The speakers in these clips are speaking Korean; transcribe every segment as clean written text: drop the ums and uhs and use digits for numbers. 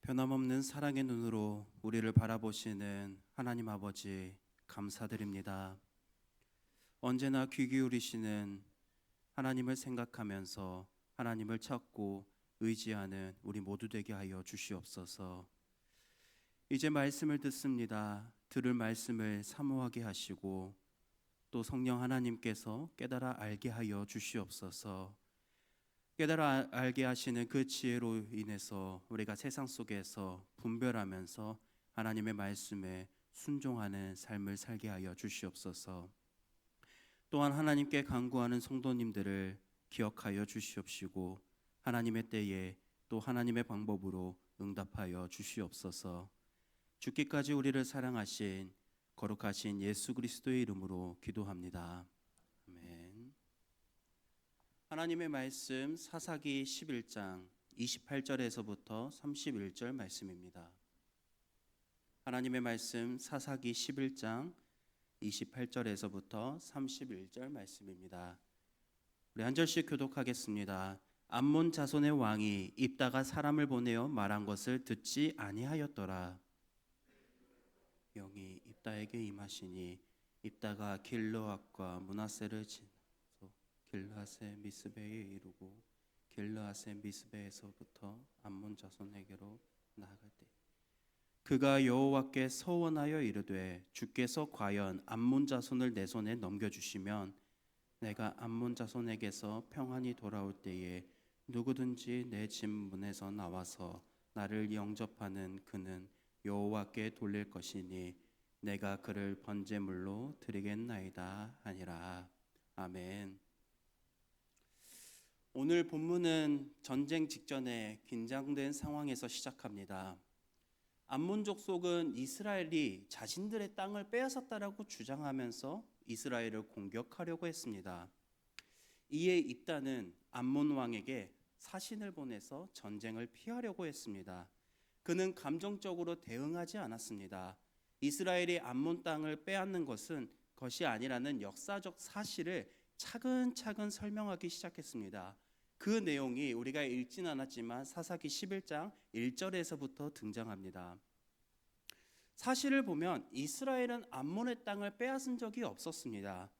변함없는 사랑의 눈으로 우리를 바라보시는 하나님 아버지 감사드립니다. 언제나 귀 기울이시는 하나님을 생각하면서 하나님을 찾고 의지하는 우리 모두 되게 하여 주시옵소서. 이제 말씀을 듣습니다. 들을 말씀을 사모하게 하시고 또 성령 하나님께서 깨달아 알게 하여 주시옵소서. 깨달아 알게 하시는 그 지혜로 인해서 우리가 세상 속에서 분별하면서 하나님의 말씀에 순종하는 삶을 살게 하여 주시옵소서. 또한 하나님께 간구하는 성도님들을 기억하여 주시옵시고 하나님의 때에 또 하나님의 방법으로 응답하여 주시옵소서. 죽기까지 우리를 사랑하신 거룩하신 예수 그리스도의 이름으로 기도합니다. 아멘. 하나님의 말씀 사사기 11장 28절에서부터 31절 말씀입니다. 하나님의 말씀 사사기 11장 28절에서부터 31절 말씀입니다. 우리 한 절씩 교독하겠습니다. 암몬 자손의 왕이 입다가 사람을 보내어 말한 것을 듣지 아니하였더라. 영이 입다에게 임하시니 입다가 길르앗과 므낫세를 지나서 길르앗의 미스베에 이르고 길르앗의 미스베에서부터 암몬 자손에게로 나아갈 때 그가 여호와께 서원하여 이르되 주께서 과연 암몬 자손을 내 손에 넘겨주시면 내가 암몬 자손에게서 평안히 돌아올 때에 누구든지 내 집 문에서 나와서 나를 영접하는 그는 여호와께 돌릴 것이니 내가 그를 번제물로 드리겠나이다 하니라. 아멘. 오늘 본문은 전쟁 직전에 긴장된 상황에서 시작합니다. 암몬 족속은 이스라엘이 자신들의 땅을 빼앗았다라고 주장하면서 이스라엘을 공격하려고 했습니다. 이에 입다는 암몬 왕에게 사신을 보내서 전쟁을 피하려고 했습니다. 그는 감정적으로 대응하지 않았습니다. 이스라엘이 암몬 땅을 빼앗는 것이 아니라는 역사적 사실을 차근차근 설명하기 시작했습니다. 그 내용이 우리가 읽진 않았지만 사사기 11장 1절에서부터 등장합니다. 사실을 보면 이스라엘은 암몬의 땅을 빼앗은 적이 없었습니다.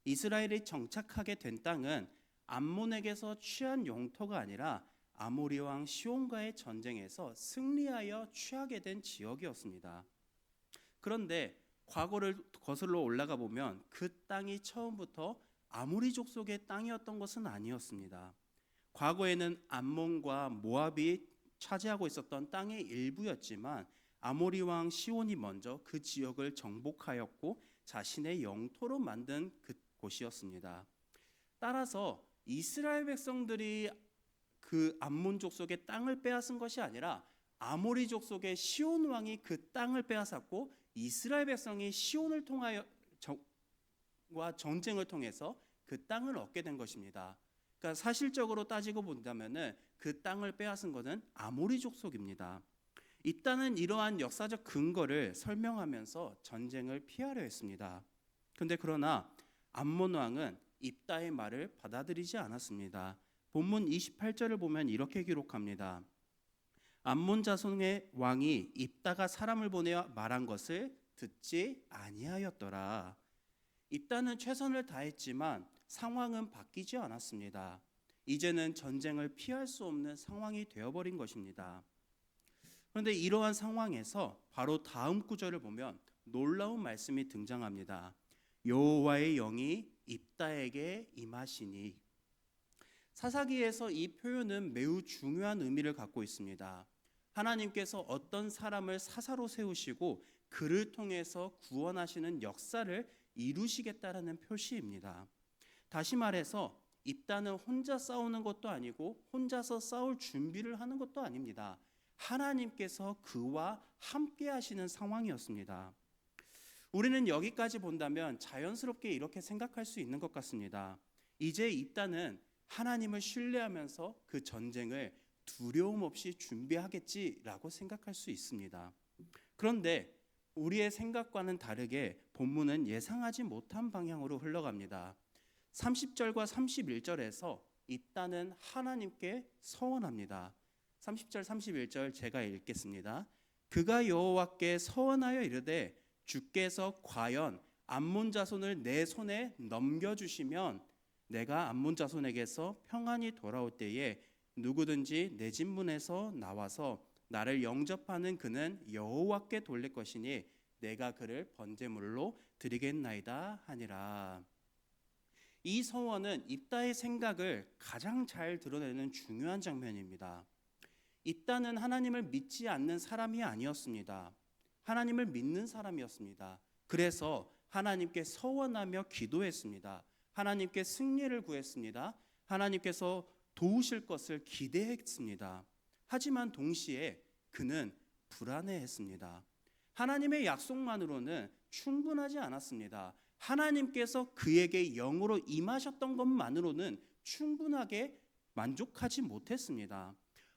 이스라엘이 정착하게 된 땅은 암몬에게서 취한 영토가 아니라 아모리 왕 시온과의 전쟁에서 승리하여 취하게 된 지역이었습니다. 그런데 과거를 거슬러 올라가 보면 그 땅이 처음부터 아모리 족속의 땅이었던 것은 아니었습니다. 과거에는 암몬과 모압이 차지하고 있었던 땅의 일부였지만 아모리 왕 시온이 먼저 그 지역을 정복하였고 자신의 영토로 만든 그 곳이었습니다. 따라서 이스라엘 백성들이 그 암몬 족속의 땅을 빼앗은 것이 아니라 아모리 족속의 시온 왕이 그 땅을 빼앗았고 이스라엘 백성이 시온을 통하여 전쟁을 통해서 그 땅을 얻게 된 것입니다. 그러니까 사실적으로 따지고 본다면은 그 땅을 빼앗은 것은 아모리 족속입니다. 입다는 이러한 역사적 근거를 설명하면서 전쟁을 피하려 했습니다. 그러나 암몬 왕은 입다의 말을 받아들이지 않았습니다. 본문 28절을 보면 이렇게 기록합니다. 암몬 자손의 왕이 입다가 사람을 보내어 말한 것을 듣지 아니하였더라. 입다는 최선을 다했지만 상황은 바뀌지 않았습니다. 이제는 전쟁을 피할 수 없는 상황이 되어버린 것입니다. 그런데 이러한 상황에서 바로 다음 구절을 보면 놀라운 말씀이 등장합니다. 여호와의 영이 입다에게 임하시니. 사사기에서 이 표현은 매우 중요한 의미를 갖고 있습니다. 하나님께서 어떤 사람을 사사로 세우시고 그를 통해서 구원하시는 역사를 이루시겠다라는 표시입니다. 다시 말해서 입다는 혼자 싸우는 것도 아니고 혼자서 싸울 준비를 하는 것도 아닙니다. 하나님께서 그와 함께 하시는 상황이었습니다. 우리는 여기까지 본다면 자연스럽게 이렇게 생각할 수 있는 것 같습니다. 이제 입다는 하나님을 신뢰하면서 그 전쟁을 두려움 없이 준비하겠지라고 생각할 수 있습니다. 그런데 우리의 생각과는 다르게 본문은 예상하지 못한 방향으로 흘러갑니다. 30절과 31절에서 입다는 하나님께 서원합니다. 30절 31절 제가 읽겠습니다. 그가 여호와께 서원하여 이르되 주께서 과연 암몬 자손을 내 손에 넘겨주시면 내가 암몬 자손에게서 평안히 돌아올 때에 누구든지 내 집 문에서 나와서 나를 영접하는 그는 여호와께 돌릴 것이니 내가 그를 번제물로 드리겠나이다 하니라. 이 서원은 입다의 생각을 가장 잘 드러내는 중요한 장면입니다. 입다는 하나님을 믿지 않는 사람이 아니었습니다. 하나님을 믿는 사람이었습니다. 그래서 하나님께 서원하며 기도했습니다. 하나님께 승리를 구했습니다. 하나님께서 도우실 것을 기대했습니다. 하지만 동시에 그는 불안해했습니다. 하나님의 약속만으로는 충분하지 않았습니다. 하나님께서 그에게 영으로 임하셨던 것만으로는 충분하게 만족하지 못했습니다.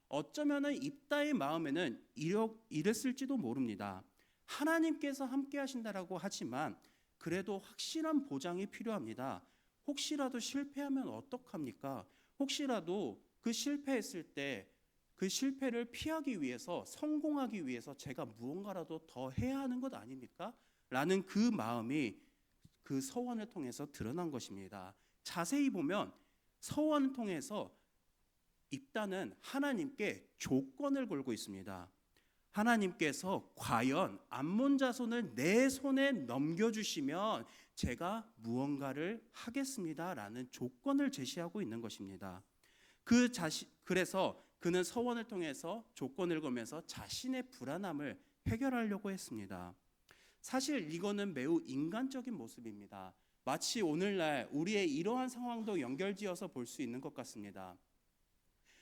어쩌면 입다의 마음에는 이랬을지도 모릅니다. 하나님께서 함께 하신다라고 하지만 그래도 확실한 보장이 필요합니다. 혹시라도 실패하면 어떡합니까? 혹시라도 그 실패했을 때 그 실패를 피하기 위해서, 성공하기 위해서 제가 무언가라도 더 해야 하는 것 아닙니까? 라는 그 마음이 그 서원을 통해서 드러난 것입니다. 자세히 보면 서원을 통해서 입다는 하나님께 조건을 걸고 있습니다. 하나님께서 과연 암몬 자손을 내 손에 넘겨주시면 제가 무언가를 하겠습니다라는 조건을 제시하고 있는 것입니다. 그래서 그는 서원을 통해서 조건을 걸면서 자신의 불안함을 해결하려고 했습니다. 사실 이거는 매우 인간적인 모습입니다. 마치 오늘날 우리의 이러한 상황도 연결지어서 볼 수 있는 것 같습니다.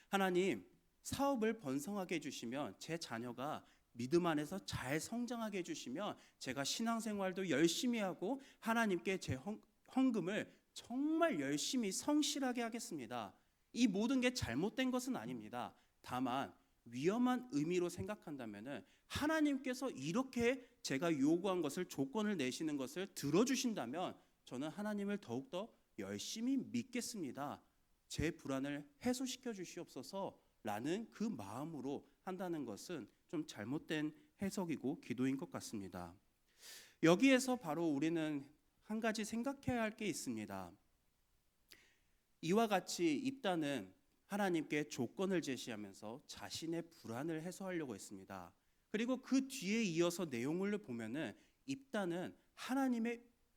하나님, 사업을 번성하게 해주시면 제 자녀가 믿음 안에서 잘 성장하게 해주시면 제가 신앙생활도 열심히 하고 하나님께 제 헌금을 정말 열심히 성실하게 하겠습니다. 이 모든 게 잘못된 것은 아닙니다. 다만 위험한 의미로 생각한다면 하나님께서 이렇게 제가 요구한 것을 조건을 내시는 것을 들어주신다면 저는 하나님을 더욱더 열심히 믿겠습니다. 제 불안을 해소시켜 주시옵소서 라는 그 마음으로 한다는 것은 좀 잘못된 해석이고 기도인 것 같습니다. 여기에서 바로 우리는 한 가지 생각해야 할 게 있습니다. 이와 같이 입다는 하나님께 조건을 제시하면서 자신의 불안을 해소하려고 했습니다. 그리고 그 뒤에 이어서 내용을 보면은 입다는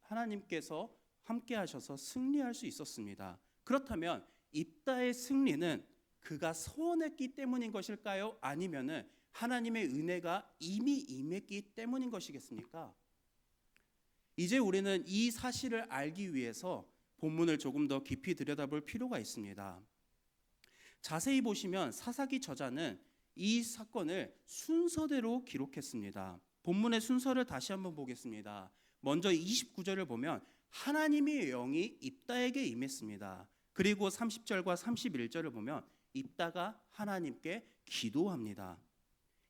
하나님께서 함께 하셔서 승리할 수 있었습니다. 그렇다면 입다의 승리는 그가 서원했기 때문인 것일까요? 아니면은 하나님의 은혜가 이미 임했기 때문인 것이겠습니까? 이제 우리는 이 사실을 알기 위해서 본문을 조금 더 깊이 들여다볼 필요가 있습니다. 자세히 보시면 사사기 저자는 이 사건을 순서대로 기록했습니다. 본문의 순서를 다시 한번 보겠습니다. 먼저 29절을 보면 하나님의 영이 입다에게 임했습니다. 그리고 30절과 31절을 보면 입다가 하나님께 기도합니다.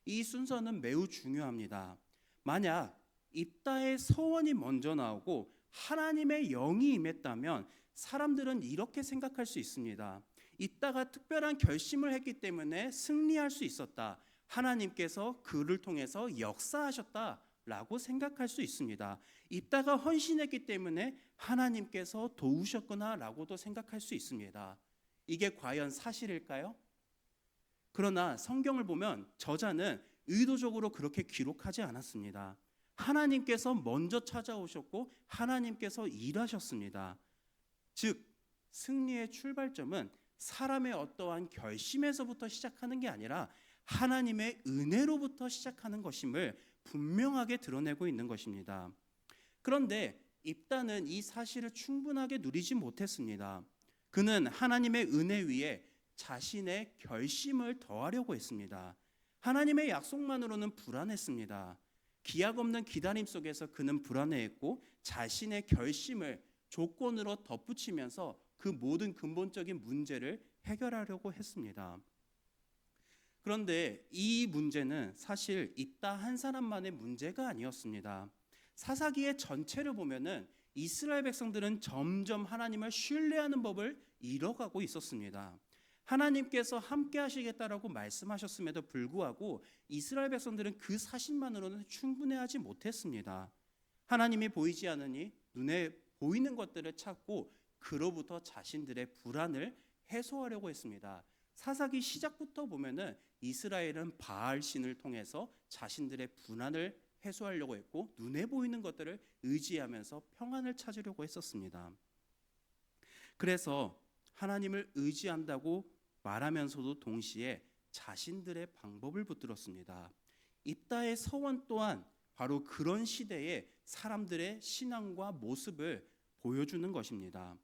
이 순서는 매우 중요합니다. 만약 입다의 서원이 먼저 나오고 하나님의 영이 임했다면 사람들은 이렇게 생각할 수 있습니다. 입다가 특별한 결심을 했기 때문에 승리할 수 있었다. 하나님께서 그를 통해서 역사하셨다라고 생각할 수 있습니다. 입다가 헌신했기 때문에 하나님께서 도우셨구나라고도 생각할 수 있습니다. 이게 과연 사실일까요? 그러나 성경을 보면 저자는 의도적으로 그렇게 기록하지 않았습니다. 하나님께서 먼저 찾아오셨고 하나님께서 일하셨습니다. 즉 승리의 출발점은 사람의 어떠한 결심에서부터 시작하는 게 아니라 하나님의 은혜로부터 시작하는 것임을 분명하게 드러내고 있는 것입니다. 그런데 입다는 이 사실을 충분하게 누리지 못했습니다. 그는 하나님의 은혜 위에 자신의 결심을 더하려고 했습니다. 하나님의 약속만으로는 불안했습니다. 기약 없는 기다림 속에서 그는 불안해했고 자신의 결심을 조건으로 덧붙이면서 그 모든 근본적인 문제를 해결하려고 했습니다. 그런데 이 문제는 사실 입다 한 사람만의 문제가 아니었습니다. 사사기의 전체를 보면은 이스라엘 백성들은 점점 하나님을 신뢰하는 법을 잃어가고 있었습니다. 하나님께서 함께 하시겠다라고 말씀하셨음에도 불구하고 이스라엘 백성들은 그 사실만으로는 충분해하지 못했습니다. 하나님이 보이지 않으니 눈에 보이는 것들을 찾고 그로부터 자신들의 불안을 해소하려고 했습니다. 사사기 시작부터 보면은 이스라엘은 바알 신을 통해서 자신들의 불안을 해소하려고 했고 눈에 보이는 것들을 의지하면서 평안을 찾으려고 했었습니다. 그래서 하나님을 의지한다고 말하면서도 동시에 자신들의 방법을 붙들었습니다. 입다의 서원 또한 바로 그런 시대의 사람들의 신앙과 모습을 보여주는 것입니다.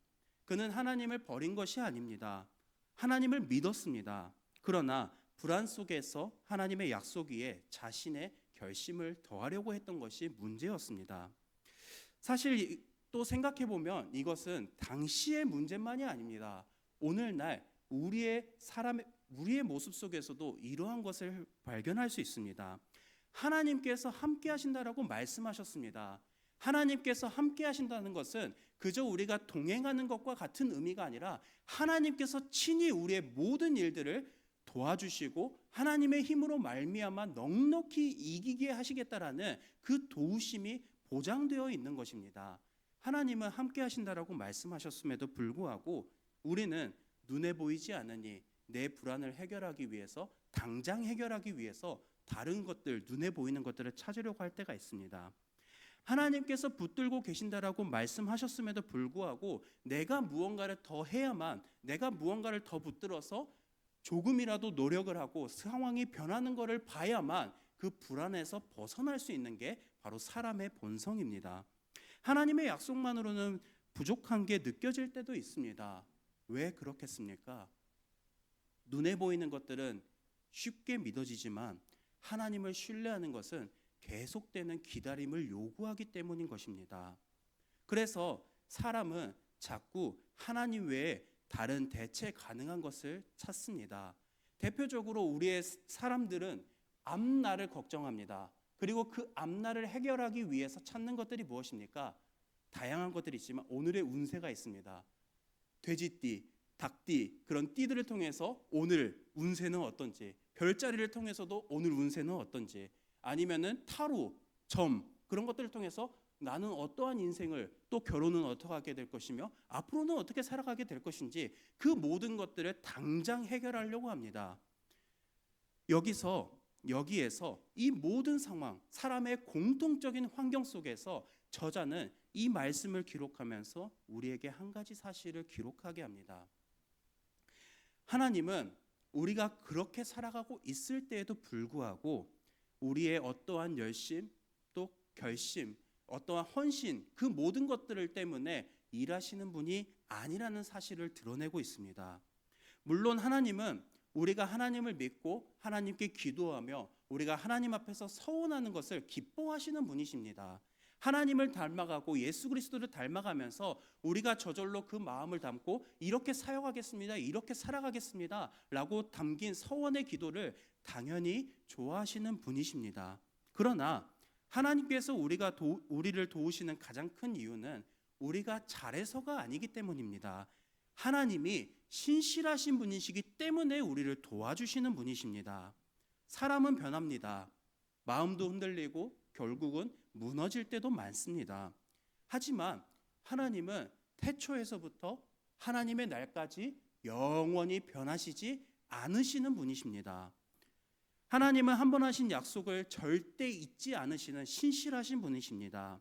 그는 하나님을 버린 것이 아닙니다. 하나님을 믿었습니다. 그러나 불안 속에서 하나님의 약속 위에 자신의 결심을 더하려고 했던 것이 문제였습니다. 사실 또 생각해 보면 이것은 당시의 문제만이 아닙니다. 오늘날 우리의 모습 속에서도 이러한 것을 발견할 수 있습니다. 하나님께서 함께 하신다라고 말씀하셨습니다. 하나님께서 함께 하신다는 것은 그저 우리가 동행하는 것과 같은 의미가 아니라 하나님께서 친히 우리의 모든 일들을 도와주시고 하나님의 힘으로 말미암아 넉넉히 이기게 하시겠다라는 그 도우심이 보장되어 있는 것입니다. 하나님은 함께 하신다라고 말씀하셨음에도 불구하고 우리는 눈에 보이지 않으니 내 불안을 해결하기 위해서 당장 해결하기 위해서 다른 것들, 눈에 보이는 것들을 찾으려고 할 때가 있습니다. 하나님께서 붙들고 계신다라고 말씀하셨음에도 불구하고 내가 무언가를 더 해야만, 내가 무언가를 더 붙들어서 조금이라도 노력을 하고 상황이 변하는 것을 봐야만 그 불안에서 벗어날 수 있는 게 바로 사람의 본성입니다. 하나님의 약속만으로는 부족한 게 느껴질 때도 있습니다. 왜 그렇겠습니까? 눈에 보이는 것들은 쉽게 믿어지지만 하나님을 신뢰하는 것은 계속되는 기다림을 요구하기 때문인 것입니다. 그래서 사람은 자꾸 하나님 외에 다른 대체 가능한 것을 찾습니다. 대표적으로 우리의 사람들은 앞날을 걱정합니다. 그리고 그 앞날을 해결하기 위해서 찾는 것들이 무엇입니까? 다양한 것들이 있지만 오늘의 운세가 있습니다. 돼지띠, 닭띠, 그런 띠들을 통해서 오늘 운세는 어떤지, 별자리를 통해서도 오늘 운세는 어떤지, 아니면은 타로, 점, 그런 것들을 통해서 나는 어떠한 인생을, 또 결혼은 어떻게 하게 될 것이며 앞으로는 어떻게 살아가게 될 것인지 그 모든 것들을 당장 해결하려고 합니다. 여기에서 이 모든 상황, 사람의 공통적인 환경 속에서 저자는 이 말씀을 기록하면서 우리에게 한 가지 사실을 기록하게 합니다. 하나님은 우리가 그렇게 살아가고 있을 때에도 불구하고 우리의 어떠한 열심, 또 결심, 어떠한 헌신, 그 모든 것들을 때문에 일하시는 분이 아니라는 사실을 드러내고 있습니다. 물론 하나님은 우리가 하나님을 믿고 하나님께 기도하며 우리가 하나님 앞에서 서원하는 것을 기뻐하시는 분이십니다. 하나님을 닮아가고 예수 그리스도를 닮아가면서 우리가 저절로 그 마음을 담고 이렇게 사역하겠습니다, 이렇게 살아가겠습니다 라고 담긴 서원의 기도를 당연히 좋아하시는 분이십니다. 그러나 하나님께서 우리를 도우시는 가장 큰 이유는 우리가 잘해서가 아니기 때문입니다. 하나님이 신실하신 분이시기 때문에 우리를 도와주시는 분이십니다. 사람은 변합니다. 마음도 흔들리고 결국은 무너질 때도 많습니다. 하지만 하나님은 태초에서부터 하나님의 날까지 영원히 변하시지 않으시는 분이십니다. 하나님은 한 번 하신 약속을 절대 잊지 않으시는 신실하신 분이십니다.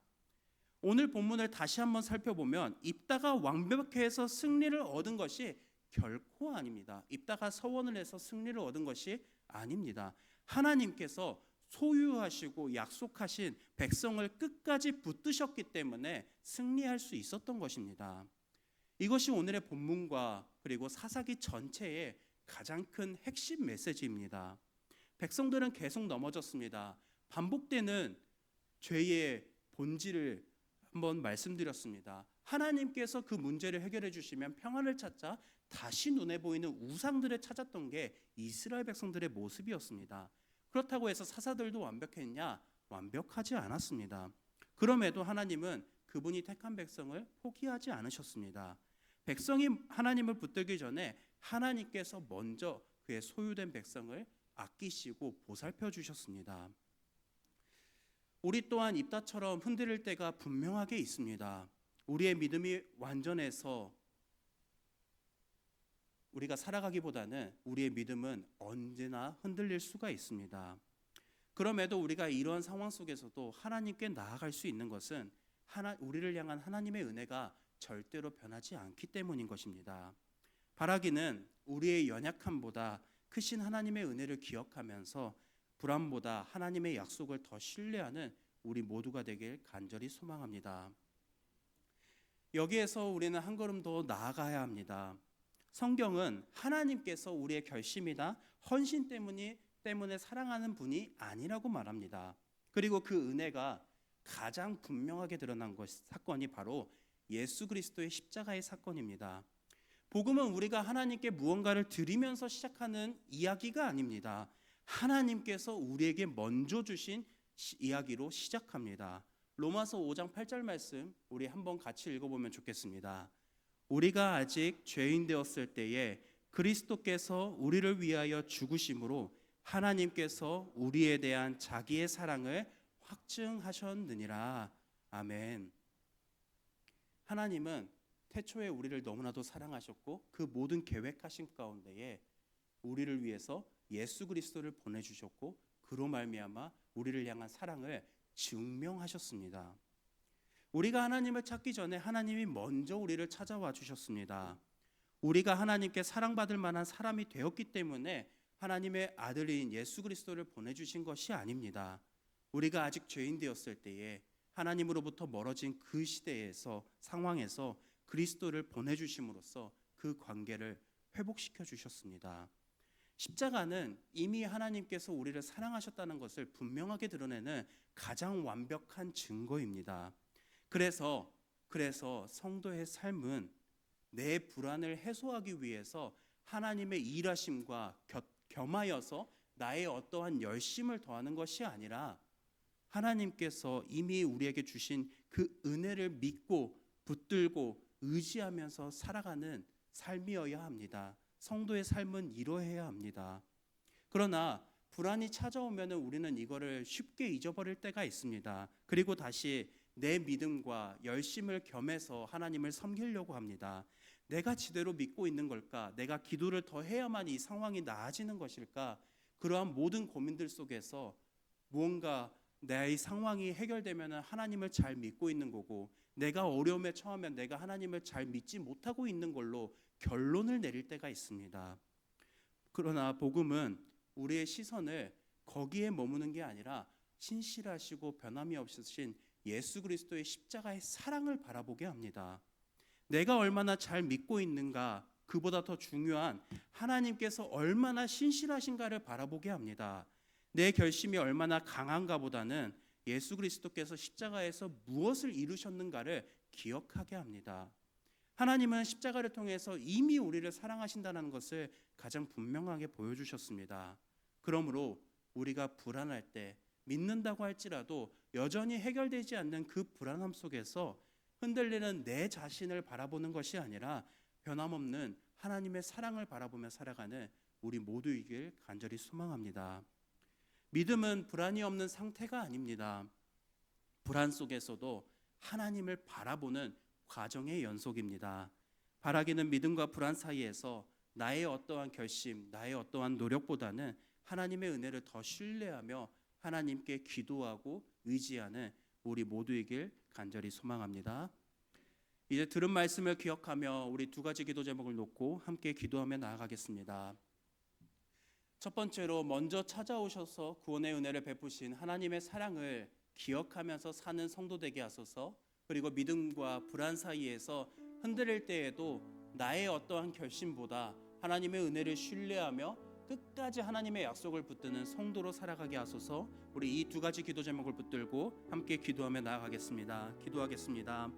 오늘 본문을 다시 한번 살펴보면 입다가 완벽해서 승리를 얻은 것이 결코 아닙니다. 입다가 서원을 해서 승리를 얻은 것이 아닙니다. 하나님께서 소유하시고 약속하신 백성을 끝까지 붙드셨기 때문에 승리할 수 있었던 것입니다. 이것이 오늘의 본문과 그리고 사사기 전체의 가장 큰 핵심 메시지입니다. 백성들은 계속 넘어졌습니다. 반복되는 죄의 본질을 한번 말씀드렸습니다. 하나님께서 그 문제를 해결해 주시면 평안을 찾자 다시 눈에 보이는 우상들을 찾았던 게 이스라엘 백성들의 모습이었습니다. 그렇다고 해서 사사들도 완벽했냐? 완벽하지 않았습니다. 그럼에도 하나님은 그분이 택한 백성을 포기하지 않으셨습니다. 백성이 하나님을 붙들기 전에 하나님께서 먼저 그의 소유된 백성을 아끼시고 보살펴 주셨습니다. 우리 또한 입다처럼 흔들릴 때가 분명하게 있습니다. 우리의 믿음이 완전해서 우리가 살아가기보다는 우리의 믿음은 언제나 흔들릴 수가 있습니다. 그럼에도 우리가 이런 상황 속에서도 하나님께 나아갈 수 있는 것은 우리를 향한 하나님의 은혜가 절대로 변하지 않기 때문인 것입니다. 바라기는 우리의 연약함보다 크신 하나님의 은혜를 기억하면서 불안보다 하나님의 약속을 더 신뢰하는 우리 모두가 되길 간절히 소망합니다. 여기에서 우리는 한 걸음 더 나아가야 합니다. 성경은 하나님께서 우리의 결심이나 헌신 때문에 사랑하는 분이 아니라고 말합니다. 그리고 그 은혜가 가장 분명하게 드러난 사건이 바로 예수 그리스도의 십자가의 사건입니다. 복음은 우리가 하나님께 무언가를 드리면서 시작하는 이야기가 아닙니다. 하나님께서 우리에게 먼저 주신 이야기로 시작합니다. 로마서 5장 8절 말씀 우리 한번 같이 읽어보면 좋겠습니다. 우리가 아직 죄인 되었을 때에 그리스도께서 우리를 위하여 죽으심으로 하나님께서 우리에 대한 자기의 사랑을 확증하셨느니라. 아멘. 하나님은 태초에 우리를 너무나도 사랑하셨고 그 모든 계획하신 가운데에 우리를 위해서 예수 그리스도를 보내주셨고 그로 말미암아 우리를 향한 사랑을 증명하셨습니다. 우리가 하나님을 찾기 전에 하나님이 먼저 우리를 찾아와 주셨습니다. 우리가 하나님께 사랑받을 만한 사람이 되었기 때문에 하나님의 아들인 예수 그리스도를 보내주신 것이 아닙니다. 우리가 아직 죄인 되었을 때에 하나님으로부터 멀어진 그 시대에서 상황에서 그리스도를 보내주심으로써 그 관계를 회복시켜 주셨습니다. 십자가는 이미 하나님께서 우리를 사랑하셨다는 것을 분명하게 드러내는 가장 완벽한 증거입니다. 그래서 성도의 삶은 내 불안을 해소하기 위해서 하나님의 일하심과 겸하여서 나의 어떠한 열심을 더하는 것이 아니라 하나님께서 이미 우리에게 주신 그 은혜를 믿고 붙들고 의지하면서 살아가는 삶이어야 합니다. 성도의 삶은 이러해야 합니다. 그러나 불안이 찾아오면 우리는 이거를 쉽게 잊어버릴 때가 있습니다. 그리고 다시 내 믿음과 열심을 겸해서 하나님을 섬기려고 합니다. 내가 제대로 믿고 있는 걸까? 내가 기도를 더 해야만 이 상황이 나아지는 것일까? 그러한 모든 고민들 속에서 무언가 내 상황이 해결되면 하나님을 잘 믿고 있는 거고 내가 어려움에 처하면 내가 하나님을 잘 믿지 못하고 있는 걸로 결론을 내릴 때가 있습니다. 그러나 복음은 우리의 시선을 거기에 머무는 게 아니라 신실하시고 변함이 없으신 예수 그리스도의 십자가의 사랑을 바라보게 합니다. 내가 얼마나 잘 믿고 있는가, 그보다 더 중요한 하나님께서 얼마나 신실하신가를 바라보게 합니다. 내 결심이 얼마나 강한가 보다는 예수 그리스도께서 십자가에서 무엇을 이루셨는가를 기억하게 합니다. 하나님은 십자가를 통해서 이미 우리를 사랑하신다는 것을 가장 분명하게 보여주셨습니다. 그러므로 우리가 불안할 때 믿는다고 할지라도 여전히 해결되지 않는 그 불안함 속에서 흔들리는 내 자신을 바라보는 것이 아니라 변함없는 하나님의 사랑을 바라보며 살아가는 우리 모두이길 간절히 소망합니다. 믿음은 불안이 없는 상태가 아닙니다. 불안 속에서도 하나님을 바라보는 과정의 연속입니다. 바라기는 믿음과 불안 사이에서 나의 어떠한 결심, 나의 어떠한 노력보다는 하나님의 은혜를 더 신뢰하며 하나님께 기도하고 의지하는 우리 모두이길 간절히 소망합니다. 이제 들은 말씀을 기억하며 우리 두 가지 기도 제목을 놓고 함께 기도하며 나아가겠습니다. 첫 번째로 먼저 찾아오셔서 구원의 은혜를 베푸신 하나님의 사랑을 기억하면서 사는 성도 되게 하소서. 그리고 믿음과 불안 사이에서 흔들릴 때에도 나의 어떠한 결심보다 하나님의 은혜를 신뢰하며 끝까지 하나님의 약속을 붙드는 성도로 살아가게 하소서. 우리 이 두 가지 기도 제목을 붙들고 함께 기도하며 나아가겠습니다. 기도하겠습니다.